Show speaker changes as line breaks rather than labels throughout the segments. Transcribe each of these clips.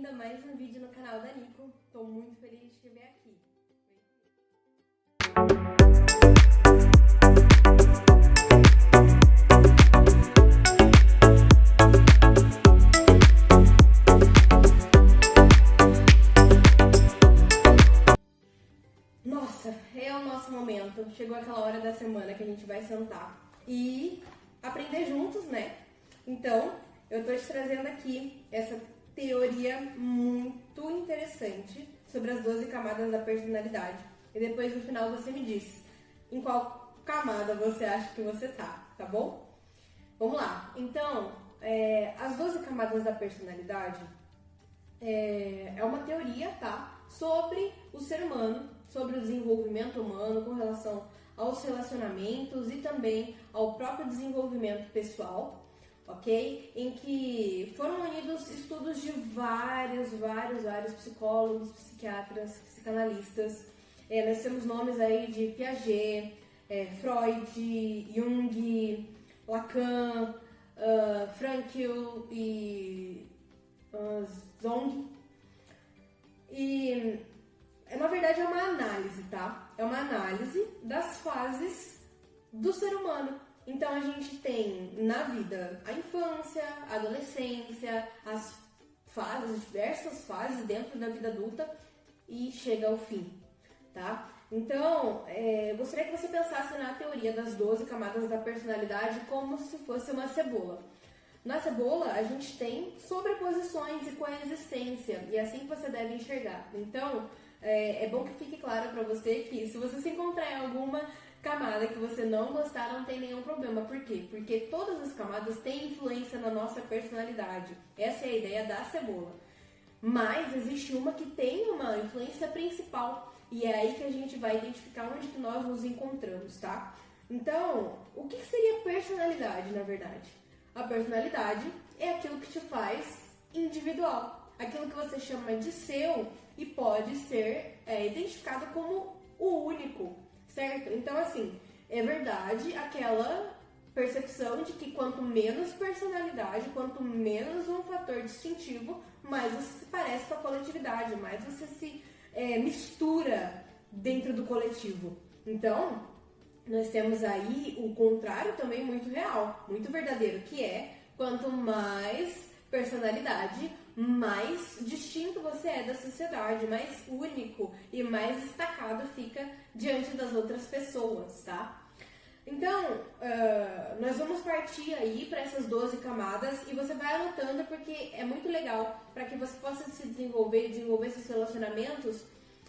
bem-vindo a mais um vídeo no canal da Nico. Tô muito feliz de te ver aqui. Nossa, é o nosso momento. Chegou aquela hora da semana que a gente vai sentar e aprender juntos, né? Então, eu tô te trazendo aqui essa teoria muito interessante sobre as 12 camadas da personalidade. E depois no final você me diz em qual camada você acha que você tá bom? Vamos lá. Então, as 12 camadas da personalidade é uma teoria, tá? Sobre o ser humano, sobre o desenvolvimento humano com relação aos relacionamentos e também ao próprio desenvolvimento pessoal, ok? Em que foram unidos estudos de vários psicólogos, psiquiatras, psicanalistas. Nós temos nomes aí de Piaget, Freud, Jung, Lacan, Frankl e Zong. E na verdade é uma análise, tá? É uma análise das fases do ser humano. Então a gente tem na vida a infância, a adolescência, as fases, diversas fases dentro da vida adulta e chega ao fim, tá? Então, eu gostaria que você pensasse na teoria das 12 camadas da personalidade como se fosse uma cebola. Na cebola, a gente tem sobreposições e coexistência, e é assim que você deve enxergar. Então, é bom que fique claro para você que se você se encontrar em alguma camada que você não gostar, não tem nenhum problema. Por quê? Porque todas as camadas têm influência na nossa personalidade. Essa é a ideia da cebola. Mas existe uma que tem uma influência principal, e é aí que a gente vai identificar onde que nós nos encontramos, tá? Então, o que seria personalidade, na verdade? A personalidade é aquilo que te faz individual, aquilo que você chama de seu e pode ser identificado como o único, certo? Então, assim, é verdade aquela percepção de que quanto menos personalidade, quanto menos um fator distintivo, mais você se parece com a coletividade, mais você se mistura dentro do coletivo. Então, nós temos aí o contrário também muito real, muito verdadeiro, que é quanto mais personalidade, mais distinto você é da sociedade, mais único e mais destacado fica diante das outras pessoas, tá? Então, nós vamos partir aí para essas 12 camadas e você vai anotando porque é muito legal para que você possa se desenvolver seus relacionamentos,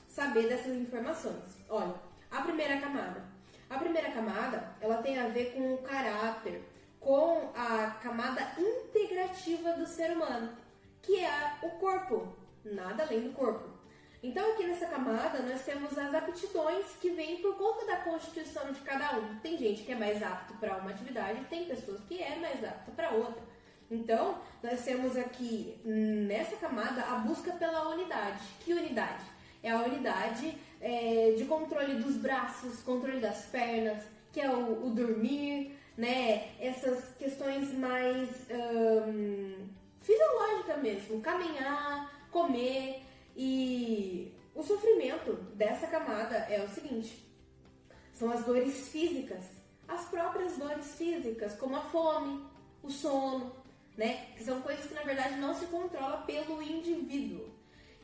saber dessas informações. Olha, a primeira camada, ela tem a ver com o caráter, com a camada integrativa do ser humano, que é o corpo, nada além do corpo. Então aqui nessa camada nós temos as aptidões que vêm por conta da constituição de cada um. Tem gente que é mais apto para uma atividade, tem pessoas que é mais apta para outra. Então nós temos aqui nessa camada a busca pela unidade. Que unidade? É a unidade de controle dos braços, controle das pernas, que é o dormir, né? Essas questões mais fisiológicas mesmo, caminhar, comer. E o sofrimento dessa camada é o seguinte: são as dores físicas, as próprias dores físicas, como a fome, o sono, né? Que são coisas que na verdade não se controla pelo indivíduo.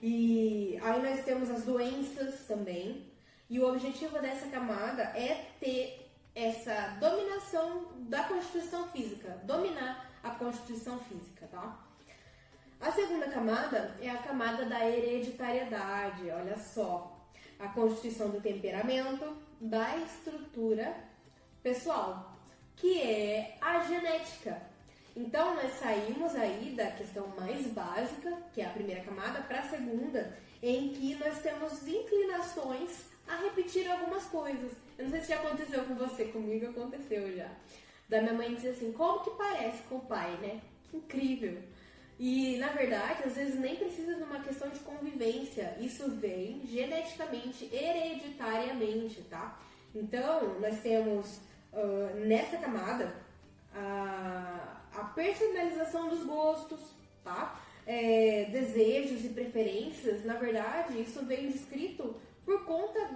E aí nós temos as doenças também. E o objetivo dessa camada é ter essa dominação da constituição física, dominar a constituição física, tá? A segunda camada é a camada da hereditariedade, olha só. A constituição do temperamento, da estrutura pessoal, que é a genética. Então, nós saímos aí da questão mais básica, que é a primeira camada, para a segunda, em que nós temos inclinações a repetir algumas coisas. Eu não sei se já aconteceu com você, comigo aconteceu já. Da minha mãe dizer assim, como que parece com o pai, né? Que incrível! E, na verdade, às vezes nem precisa de uma questão de convivência. Isso vem geneticamente, hereditariamente, tá? Então, nós temos nessa camada a personalização dos gostos, tá? desejos e preferências, na verdade, isso vem descrito por conta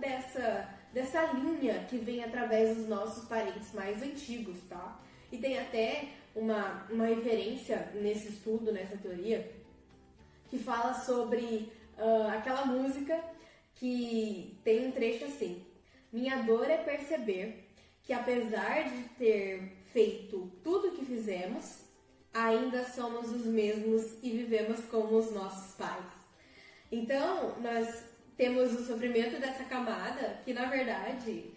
dessa linha que vem através dos nossos parentes mais antigos, tá? E tem até uma referência nesse estudo, nessa teoria, que fala sobre aquela música que tem um trecho assim: minha dor é perceber que apesar de ter feito tudo o que fizemos, ainda somos os mesmos e vivemos como os nossos pais. Então, nós temos o sofrimento dessa camada, que na verdade,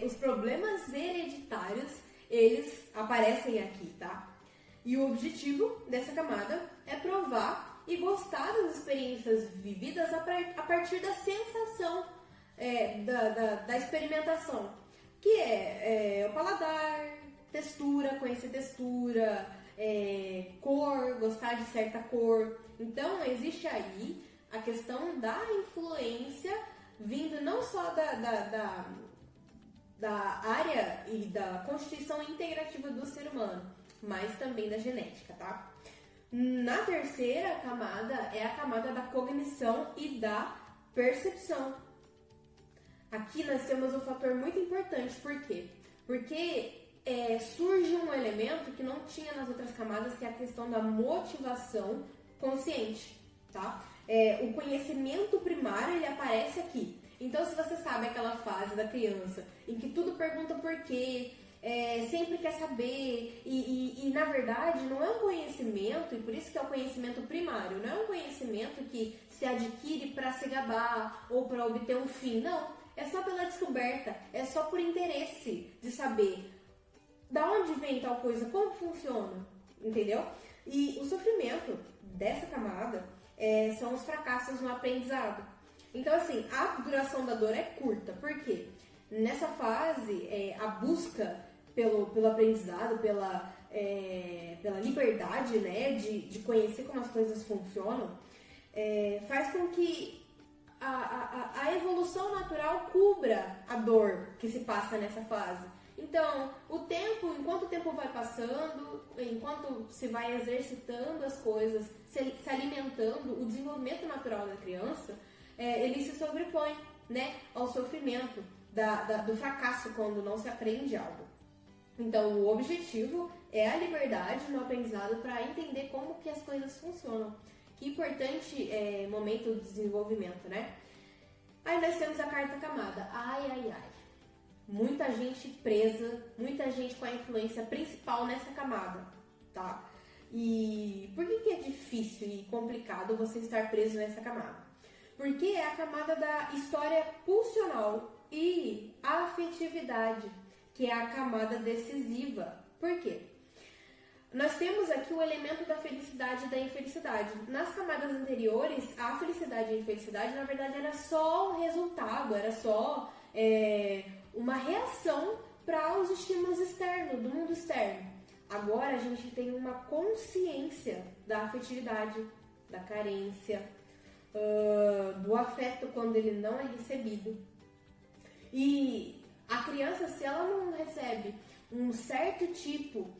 os problemas hereditários, eles aparecem aqui, tá? E o objetivo dessa camada é provar e gostar das experiências vividas a partir da sensação, da experimentação, que é o paladar, textura, conhecer textura, cor, gostar de certa cor. Então, existe aí a questão da influência vindo não só da área e da constituição integrativa do ser humano, mas também da genética, tá? Na terceira camada é a camada da cognição e da percepção. Aqui nós temos um fator muito importante, por quê? Porque surge um elemento que não tinha nas outras camadas, que é a questão da motivação consciente, tá? O conhecimento primário, ele aparece aqui. Então, se você sabe aquela fase da criança em que tudo pergunta por quê, sempre quer saber, e na verdade não é um conhecimento, e por isso que é o conhecimento primário, não é um conhecimento que se adquire para se gabar ou para obter um fim, não. É só pela descoberta, é só por interesse de saber da onde vem tal coisa, como funciona, entendeu? E o sofrimento dessa camada são os fracassos no aprendizado. Então, assim, a duração da dor é curta. Por quê? Nessa fase, a busca pelo aprendizado, pela liberdade, né, de conhecer como as coisas funcionam, faz com que a evolução natural cubra a dor que se passa nessa fase. Então, enquanto o tempo vai passando, enquanto se vai exercitando as coisas, se alimentando, o desenvolvimento natural da criança, ele se sobrepõe, né, ao sofrimento do fracasso quando não se aprende algo. Então, o objetivo é a liberdade no aprendizado para entender como que as coisas funcionam. Que importante momento de desenvolvimento, né? Aí nós temos a quarta camada. Ai. Muita gente presa, muita gente com a influência principal nessa camada, tá? E por que é difícil e complicado você estar preso nessa camada? Porque é a camada da história pulsional e afetividade, que é a camada decisiva. Por quê? Nós temos aqui o elemento da felicidade e da infelicidade. Nas camadas anteriores, a felicidade e a infelicidade, na verdade, era só um resultado, era só uma reação para os estímulos externos, do mundo externo. Agora a gente tem uma consciência da afetividade, da carência, do afeto quando ele não é recebido. E a criança, se ela não recebe um certo tipo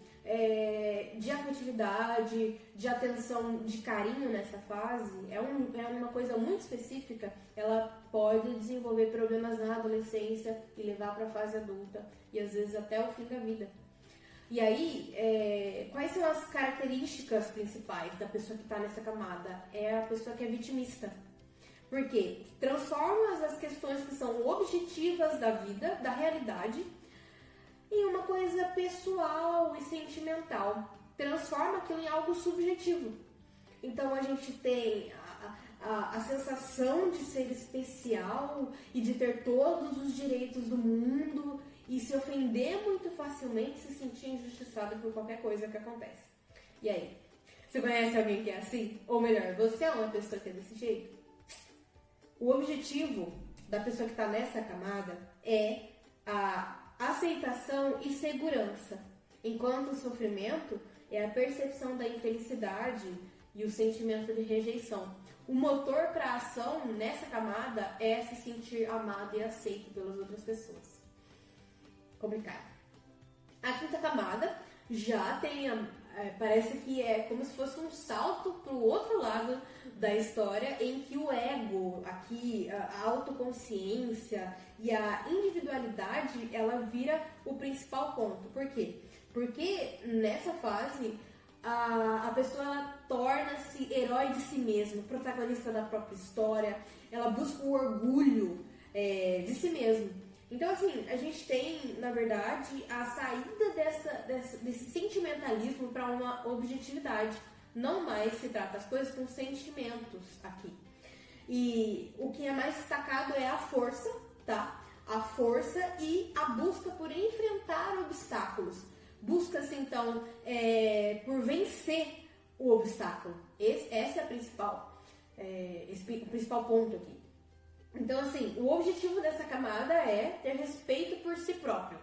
de afetividade, de atenção, de carinho nessa fase, é uma coisa muito específica, ela pode desenvolver problemas na adolescência e levar para a fase adulta e às vezes até o fim da vida. E aí, quais são as características principais da pessoa que está nessa camada? É a pessoa que é vitimista. Por quê? Transforma as questões que são objetivas da vida, da realidade, em uma coisa pessoal e sentimental. Transforma aquilo em algo subjetivo. Então a gente tem a sensação de ser especial e de ter todos os direitos do mundo e se ofender muito facilmente, se sentir injustiçado por qualquer coisa que acontece. E aí? Você conhece alguém que é assim? Ou melhor, você é uma pessoa que é desse jeito? O objetivo da pessoa que está nessa camada é a aceitação e segurança, enquanto o sofrimento é a percepção da infelicidade e o sentimento de rejeição. O motor para a ação nessa camada é se sentir amado e aceito pelas outras pessoas. Complicado. A quinta camada já tem parece que é como se fosse um salto para o outro lado da história, em que o ego, aqui, a autoconsciência e a individualidade, ela vira o principal ponto. Por quê? Porque nessa fase a pessoa ela torna-se herói de si mesma, protagonista da própria história, ela busca o orgulho de si mesmo. Então, assim, a gente tem, na verdade, a saída desse sentimentalismo para uma objetividade. Não mais se trata as coisas com sentimentos aqui. E o que é mais destacado é a força, tá? A força e a busca por enfrentar obstáculos. Busca-se, então, por vencer o obstáculo. Essa é a o principal ponto aqui. Então, assim, o objetivo dessa camada é ter respeito por si próprio.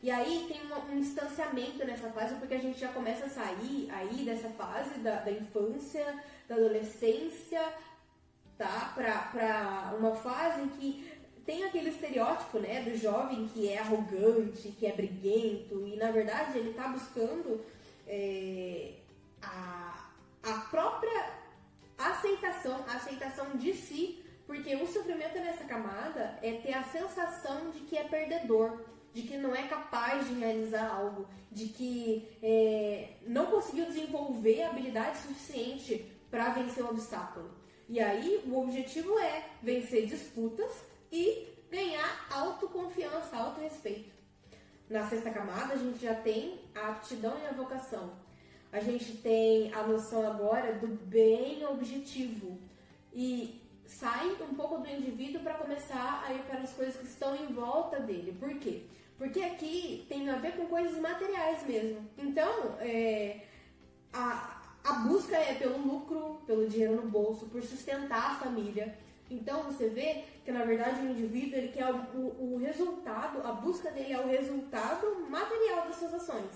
E aí tem um distanciamento nessa fase, porque a gente já começa a sair aí dessa fase da infância, da adolescência, tá? Pra uma fase em que tem aquele estereótipo, né, do jovem que é arrogante, que é briguento, e na verdade ele tá buscando a própria aceitação de si. Porque o sofrimento nessa camada é ter a sensação de que é perdedor, de que não é capaz de realizar algo, de que não conseguiu desenvolver habilidade suficiente para vencer um obstáculo. E aí o objetivo é vencer disputas e ganhar autoconfiança, autorrespeito. Na sexta camada a gente já tem a aptidão e a vocação. A gente tem a noção agora do bem objetivo. E sai um pouco do indivíduo para começar a ir para as coisas que estão em volta dele. Por quê? Porque aqui tem a ver com coisas materiais mesmo. Então, a busca é pelo lucro, pelo dinheiro no bolso, por sustentar a família. Então, você vê que, na verdade, o indivíduo ele quer o resultado, a busca dele é o resultado material das suas ações.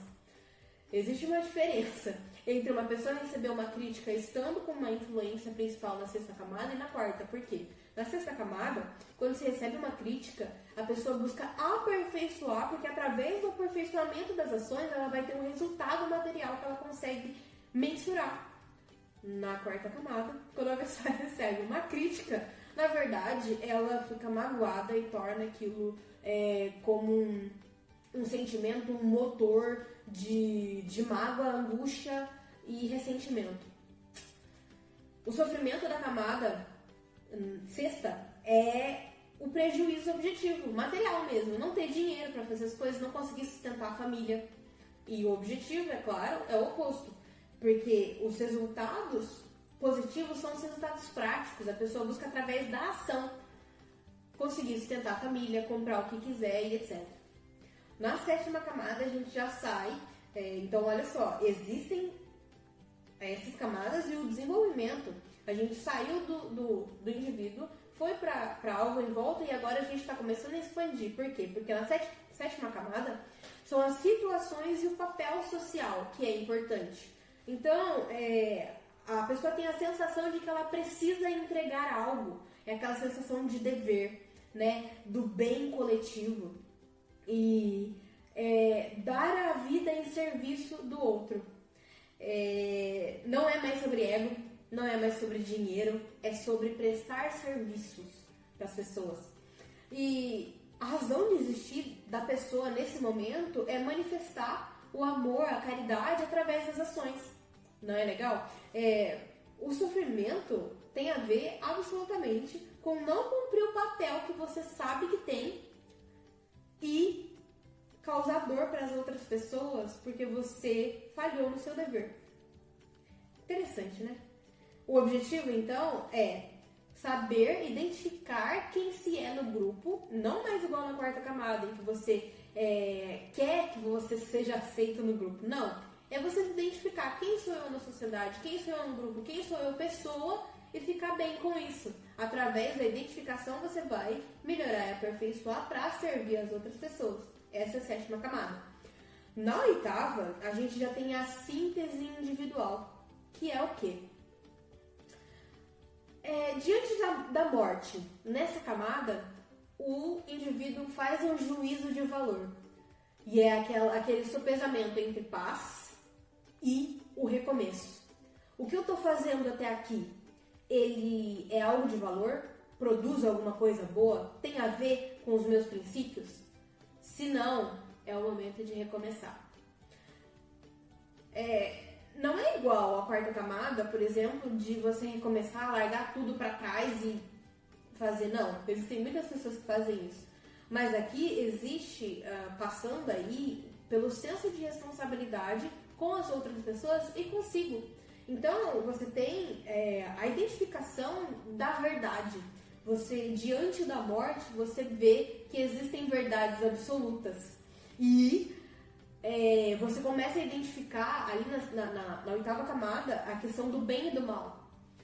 Existe uma diferença entre uma pessoa receber uma crítica estando com uma influência principal na sexta camada e na quarta. Por quê? Na sexta camada, quando se recebe uma crítica, a pessoa busca aperfeiçoar, porque através do aperfeiçoamento das ações, ela vai ter um resultado material que ela consegue mensurar. Na quarta camada, quando a pessoa recebe uma crítica, na verdade, ela fica magoada e torna aquilo como um sentimento, um motor de mágoa, angústia e ressentimento. O sofrimento da camada sexta é o prejuízo objetivo, material mesmo, não ter dinheiro para fazer as coisas, não conseguir sustentar a família. E o objetivo, é claro, é o oposto, porque os resultados positivos são os resultados práticos, a pessoa busca através da ação conseguir sustentar a família, comprar o que quiser e etc. Na sétima camada a gente já sai, então olha só, existem essas camadas e o desenvolvimento. A gente saiu do indivíduo, foi para algo em volta e agora a gente está começando a expandir. Por quê? Porque na sétima camada são as situações e o papel social que é importante. Então, a pessoa tem a sensação de que ela precisa entregar algo, é aquela sensação de dever, né, do bem coletivo. E dar a vida em serviço do outro. Não é mais sobre ego, não é mais sobre dinheiro, é sobre prestar serviços para as pessoas. E a razão de existir da pessoa nesse momento é manifestar o amor, a caridade através das ações. Não é legal? O sofrimento tem a ver absolutamente com não cumprir o papel que você sabe que tem e causar dor para as outras pessoas porque você falhou no seu dever. Interessante, né? O objetivo, então, é saber identificar quem se é no grupo, não mais igual na quarta camada, em que você quer que você seja aceito no grupo. Não. É você identificar quem sou eu na sociedade, quem sou eu no grupo, quem sou eu pessoa e ficar bem com isso. Através da identificação você vai melhorar e aperfeiçoar para servir as outras pessoas. Essa é a sétima camada. Na oitava, a gente já tem a síntese individual, que é o quê? Diante da morte, nessa camada, o indivíduo faz um juízo de valor. E é aquele sopesamento entre paz e o recomeço. O que eu estou fazendo até aqui, ele é algo de valor? Produz alguma coisa boa? Tem a ver com os meus princípios? Se não, é o momento de recomeçar. Não é igual a quarta camada, por exemplo, de você recomeçar, largar tudo para trás e fazer. Não, existem muitas pessoas que fazem isso. Mas aqui existe, passando aí, pelo senso de responsabilidade com as outras pessoas e consigo. Então, você tem a identificação da verdade. Você, diante da morte, você vê que existem verdades absolutas. E você começa a identificar ali na oitava camada a questão do bem e do mal.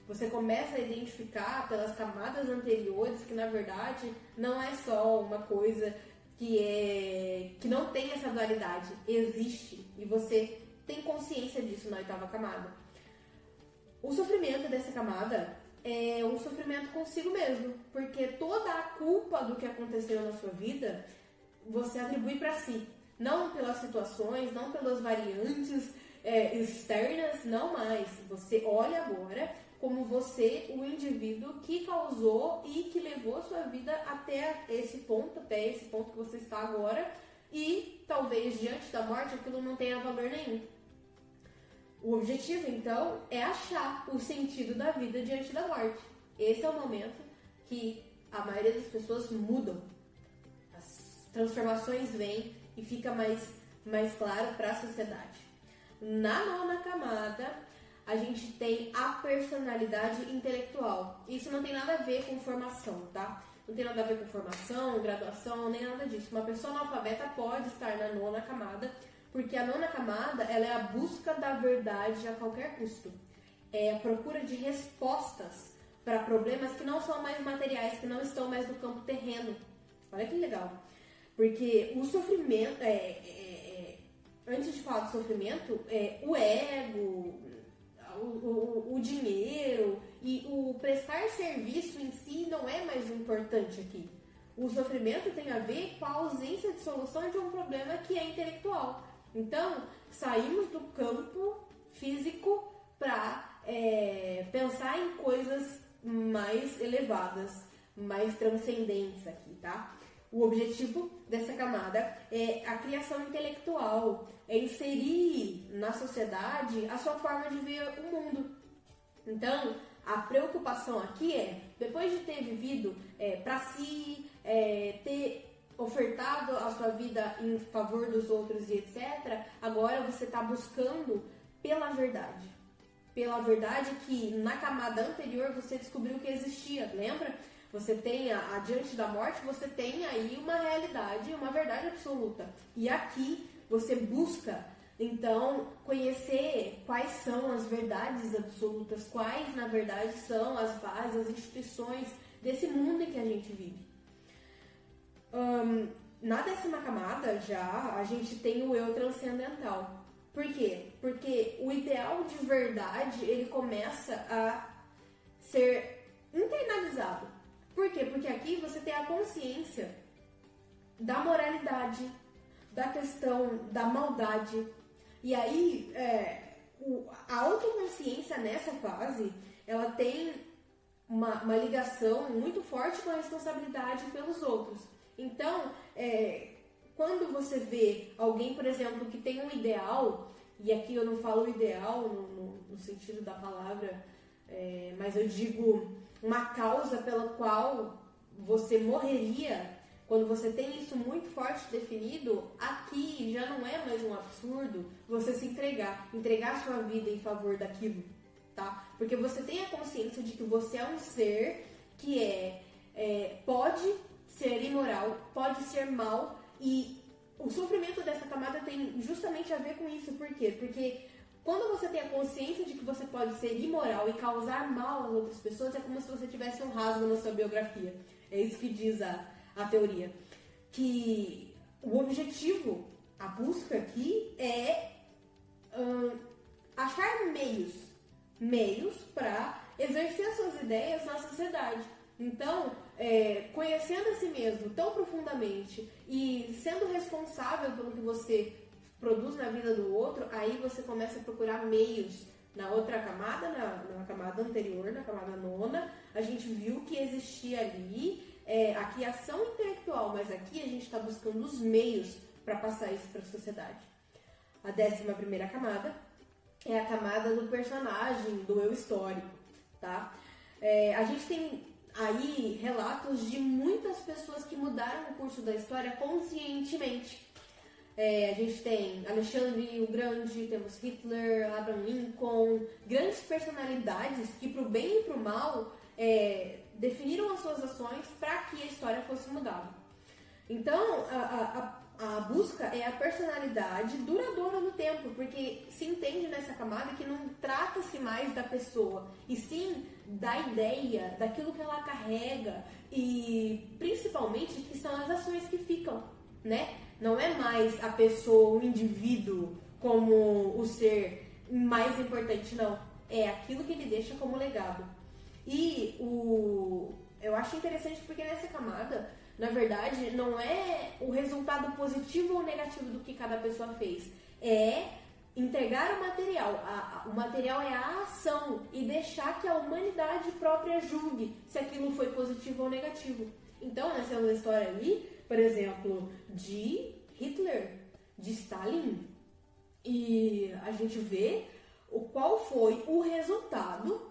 Você começa a identificar pelas camadas anteriores que, na verdade, não é só uma coisa que não tem essa dualidade. Existe. E você tem consciência disso na oitava camada. O sofrimento dessa camada é um sofrimento consigo mesmo. Porque toda a culpa do que aconteceu na sua vida, você atribui para si. Não pelas situações, não pelas variantes externas, não mais. Você olha agora como você, o indivíduo que causou e que levou a sua vida até esse ponto que você está agora, e talvez diante da morte aquilo não tenha valor nenhum. O objetivo, então, é achar o sentido da vida diante da morte. Esse é o momento que a maioria das pessoas mudam. As transformações vêm e fica mais claro para a sociedade. Na nona camada, a gente tem a personalidade intelectual. Isso não tem nada a ver com formação, tá? Não tem nada a ver com formação, graduação, nem nada disso. Uma pessoa analfabeta pode estar na nona camada, porque a nona camada, ela é a busca da verdade a qualquer custo. É a procura de respostas para problemas que não são mais materiais, que não estão mais no campo terreno. Olha que legal. Porque o sofrimento, antes de falar do sofrimento, o ego, o dinheiro e o prestar serviço em si não é mais importante aqui. O sofrimento tem a ver com a ausência de solução de um problema que é intelectual. Então, saímos do campo físico para pensar em coisas mais elevadas, mais transcendentes aqui, tá? O objetivo dessa camada é a criação intelectual, é inserir na sociedade a sua forma de ver o mundo. Então, a preocupação aqui depois de ter vivido para si, ter ofertado a sua vida em favor dos outros e etc., agora você está buscando pela verdade. Pela verdade que na camada anterior você descobriu que existia, lembra? Você tem, adiante da morte, você tem aí uma realidade, uma verdade absoluta. E aqui você busca, então, conhecer quais são as verdades absolutas, quais, na verdade, são as bases, as instituições desse mundo em que a gente vive. Na décima camada, já, a gente tem o eu transcendental. Por quê? Porque o ideal de verdade, ele começa a ser internalizado. Por quê? Porque aqui você tem a consciência da moralidade, da questão da maldade. E aí, a autoconsciência nessa fase, ela tem uma ligação muito forte com a responsabilidade pelos outros. Então, quando você vê alguém, por exemplo, que tem um ideal, e aqui eu não falo ideal no sentido da palavra, mas eu digo uma causa pela qual você morreria, quando você tem isso muito forte definido, aqui já não é mais um absurdo você se entregar a sua vida em favor daquilo, tá? Porque você tem a consciência de que você é um ser que pode ser imoral, pode ser mal, e o sofrimento dessa camada tem justamente a ver com isso. Por quê? Porque quando você tem a consciência de que você pode ser imoral e causar mal às outras pessoas, é como se você tivesse um rasgo na sua biografia. É isso que diz a teoria. Que o objetivo, a busca aqui é achar meios para exercer suas ideias na sociedade. Então, conhecendo a si mesmo tão profundamente e sendo responsável pelo que você produz na vida do outro, aí você começa a procurar meios. Na outra camada, na camada anterior, na camada nona, a gente viu que existia ali aqui ação intelectual, mas aqui a gente está buscando os meios para passar isso para a sociedade. A 11ª camada é a camada do personagem, do eu histórico, tá? A gente tem aí relatos de muitas pessoas que mudaram o curso da história conscientemente. A gente tem Alexandre o Grande, temos Hitler, Abraham Lincoln, grandes personalidades que, pro bem e pro mal, definiram as suas ações para que a história fosse mudada. Então, a busca é a personalidade duradoura no tempo, porque se entende nessa camada que não trata-se mais da pessoa, e sim da ideia, daquilo que ela carrega, e principalmente que são as ações que ficam, né? Não é mais a pessoa, o indivíduo, como o ser mais importante, não. É aquilo que ele deixa como legado. E eu acho interessante porque nessa camada, na verdade, não é o resultado positivo ou negativo do que cada pessoa fez. É entregar o material. O material é a ação e deixar que a humanidade própria julgue se aquilo foi positivo ou negativo. Então, nessa é uma história ali, por exemplo, de Hitler, de Stalin, e a gente vê qual foi o resultado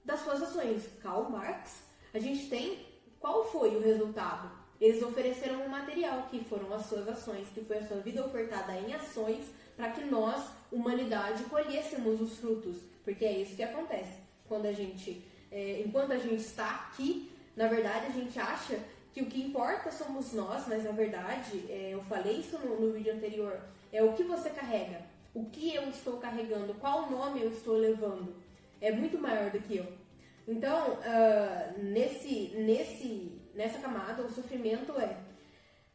das suas ações. Karl Marx, a gente tem qual foi o resultado. Eles ofereceram um material, que foram as suas ações, que foi a sua vida ofertada em ações, para que nós, humanidade, colhêssemos os frutos. Porque é isso que acontece. Quando enquanto a gente está aqui, na verdade, a gente acha que o que importa somos nós, mas na verdade, eu falei isso no vídeo anterior, é o que você carrega, o que eu estou carregando, qual nome eu estou levando, é muito maior do que eu. Então, nessa camada, o sofrimento é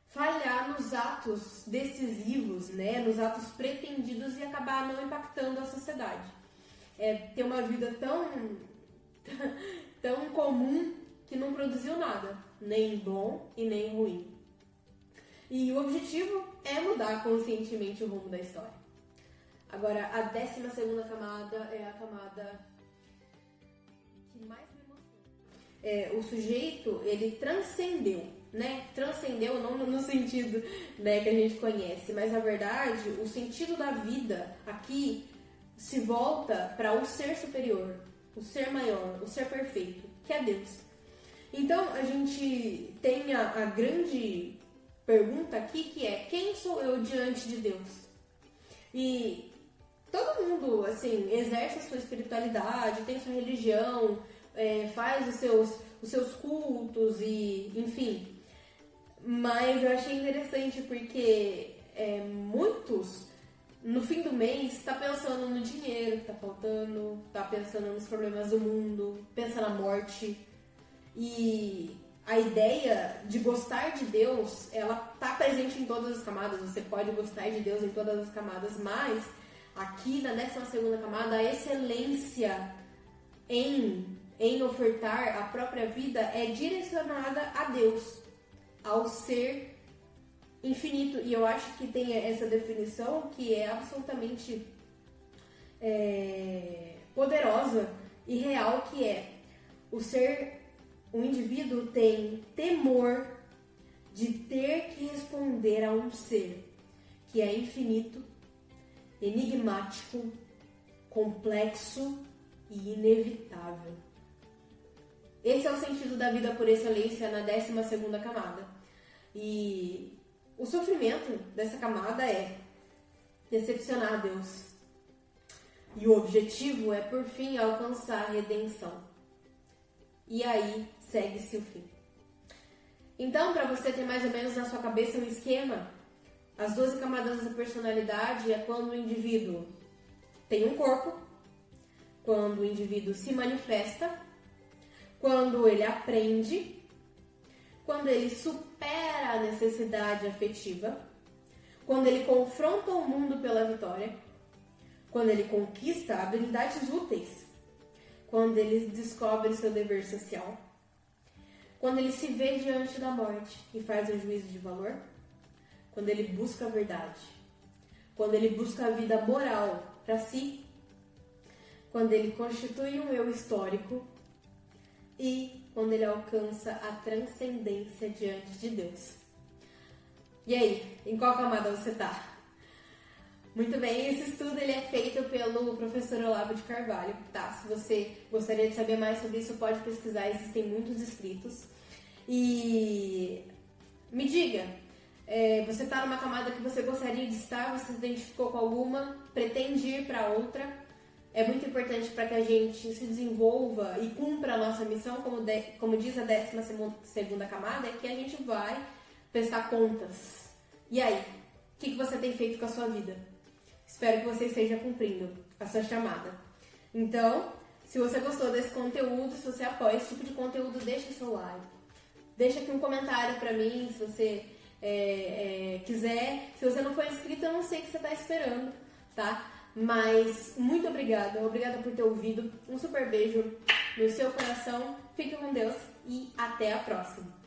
falhar nos atos decisivos, né, nos atos pretendidos e acabar não impactando a sociedade. É ter uma vida tão comum que não produziu nada, nem bom e nem ruim. E o objetivo é mudar conscientemente o rumo da história. Agora, a 12ª camada é a camada que mais me emociona. O sujeito, ele transcendeu, né? Transcendeu não no sentido, né, que a gente conhece, mas na verdade, o sentido da vida aqui se volta para o ser superior, o ser maior, o ser perfeito, que é Deus. Então, a gente tem a grande pergunta aqui, que é: quem sou eu diante de Deus? E todo mundo, assim, exerce a sua espiritualidade, tem sua religião, faz os seus cultos e, enfim. Mas eu achei interessante porque muitos, no fim do mês, tá pensando no dinheiro que tá faltando, tá pensando nos problemas do mundo, pensa na morte. E a ideia de gostar de Deus, ela tá presente em todas as camadas. Você pode gostar de Deus em todas as camadas, mas aqui na 12ª camada, a excelência em ofertar a própria vida é direcionada a Deus, ao ser infinito. E eu acho que tem essa definição que é absolutamente poderosa e real, que é o indivíduo tem temor de ter que responder a um ser que é infinito, enigmático, complexo e inevitável. Esse é o sentido da vida por excelência na 12ª camada. E o sofrimento dessa camada é decepcionar a Deus. E o objetivo é, por fim, alcançar a redenção. E aí segue-se o fim. Então, para você ter mais ou menos na sua cabeça um esquema, as 12 camadas da personalidade é quando o indivíduo tem um corpo, quando o indivíduo se manifesta, quando ele aprende, quando ele supera a necessidade afetiva, quando ele confronta o mundo pela vitória, quando ele conquista habilidades úteis, quando ele descobre seu dever social, quando ele se vê diante da morte e faz um juízo de valor, quando ele busca a verdade, quando ele busca a vida moral para si, quando ele constitui um eu histórico e quando ele alcança a transcendência diante de Deus. E aí, em qual camada você tá? Muito bem, esse estudo ele é feito pelo professor Olavo de Carvalho, tá? Se você gostaria de saber mais sobre isso, pode pesquisar, existem muitos escritos. E me diga, você está numa camada que você gostaria de estar, você se identificou com alguma, pretende ir para outra? É muito importante para que a gente se desenvolva e cumpra a nossa missão, como diz a 12ª camada, é que a gente vai prestar contas. E aí, o que você tem feito com a sua vida? Espero que você esteja cumprindo a sua chamada. Então, se você gostou desse conteúdo, se você apoia esse tipo de conteúdo, deixa seu like. Deixa aqui um comentário pra mim, se você quiser. Se você não for inscrito, eu não sei o que você tá esperando, tá? Mas muito obrigada por ter ouvido. Um super beijo no seu coração. Fique com Deus e até a próxima.